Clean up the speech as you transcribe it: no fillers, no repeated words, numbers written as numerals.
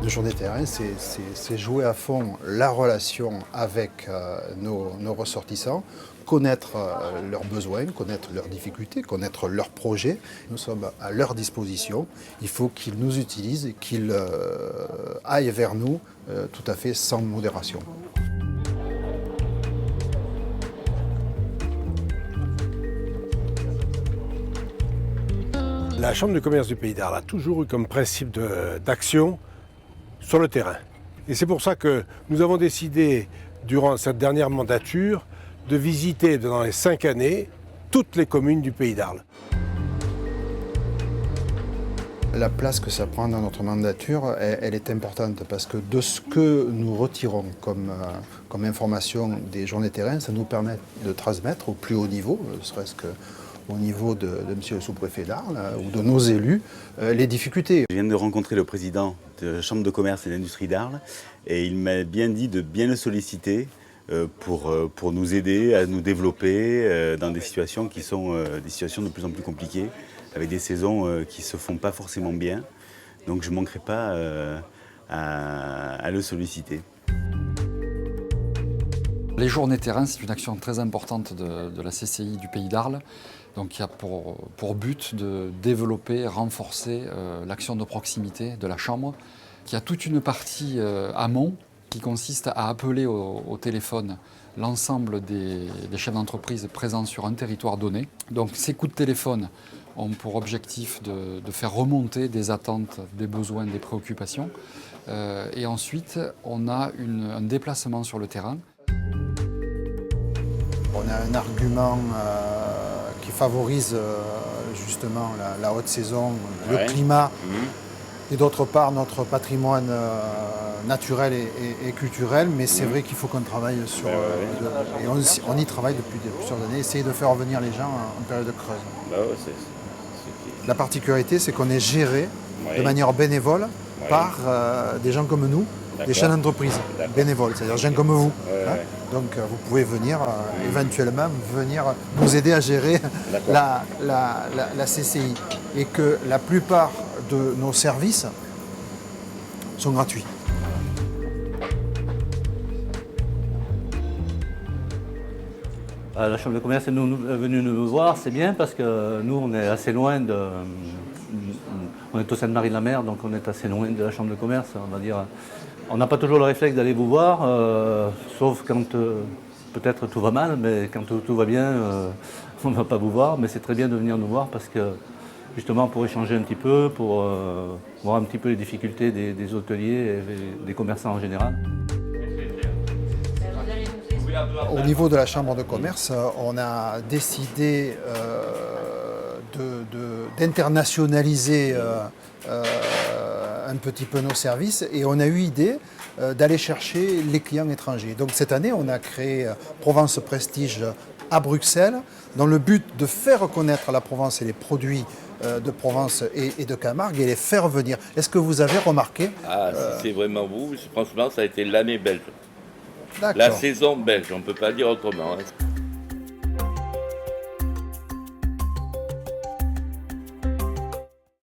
Le jour des terrains, c'est jouer à fond la relation avec nos ressortissants, connaître leurs besoins, connaître leurs difficultés, connaître leurs projets. Nous sommes à leur disposition. Il faut qu'ils nous utilisent et qu'ils aillent vers nous tout à fait sans modération. La Chambre de commerce du Pays d'Arles a toujours eu comme principe d'action sur le terrain. Et c'est pour ça que nous avons décidé, durant cette dernière mandature, de visiter dans les 5 années toutes les communes du Pays d'Arles. La place que ça prend dans notre mandature, elle est importante parce que de ce que nous retirons comme information des journées terrain, ça nous permet de transmettre au plus haut niveau, ne serait-ce qu'au niveau de monsieur le sous-préfet d'Arles ou de nos élus, les difficultés. Je viens de rencontrer le président de la Chambre de commerce et d'industrie d'Arles et il m'a bien dit de bien le solliciter pour nous aider à nous développer dans des situations qui sont des situations de plus en plus compliquées, avec des saisons qui ne se font pas forcément bien. Donc je ne manquerai pas à le solliciter. Les journées terrain, c'est une action très importante de la CCI du Pays d'Arles. Donc il y a pour but de développer, renforcer l'action de proximité de la Chambre, qui a toute une partie amont qui consiste à appeler au téléphone l'ensemble des chefs d'entreprise présents sur un territoire donné. Donc ces coups de téléphone ont pour objectif de faire remonter des attentes, des besoins, des préoccupations. Et ensuite, on a un déplacement sur le terrain. On a un argument qui favorise justement la haute saison, le climat, et d'autre part notre patrimoine naturel et culturel, mais c'est vrai qu'il faut qu'on travaille sur... et on y travaille depuis plusieurs années, essayer de faire revenir les gens en période creuse. La particularité, c'est qu'on est géré de manière bénévole par des gens comme nous, des chefs d'entreprise bénévoles, c'est-à-dire des gens comme vous. Hein. Donc vous pouvez venir éventuellement nous aider à gérer la CCI. Et que la plupart de nos services sont gratuits. La Chambre de commerce est venue nous voir, c'est bien parce que nous on est assez loin on est au Sainte-Marie-de-la-Mer, donc on est assez loin de la Chambre de commerce, on va dire. On n'a pas toujours le réflexe d'aller vous voir, sauf quand peut-être tout va mal, mais quand tout va bien, on ne va pas vous voir. Mais c'est très bien de venir nous voir parce que justement pour échanger un petit peu, pour voir un petit peu les difficultés des hôteliers et des commerçants en général. Au niveau de la Chambre de commerce, on a décidé d'internationaliser un petit peu nos services et on a eu idée d'aller chercher les clients étrangers. Donc cette année, on a créé Provence Prestige à Bruxelles dans le but de faire connaître la Provence et les produits de Provence et de Camargue et les faire venir. Est-ce que vous avez remarqué si c'est vraiment vous, franchement, ça a été l'année belge. D'accord. La saison belge, on ne peut pas dire autrement. Hein.